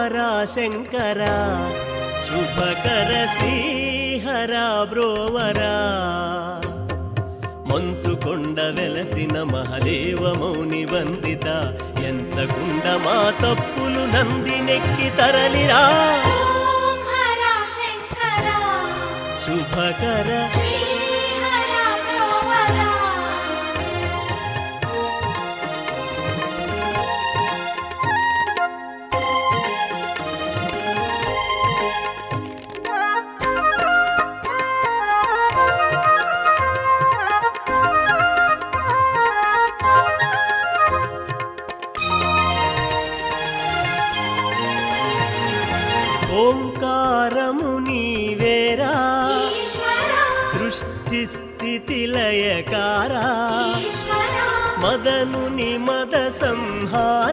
శంకర శుభకర శ్రీహర బ్రోవరా మంచుకొండ వెలసిన మహదేవ మౌని వందిత ఎంచకుండ మా తప్పులు నందినెక్కి తరలిరా శుభకర ఓంకారము నీవేరా సృష్టి స్థితి లయకారా మదనుని మద సంహార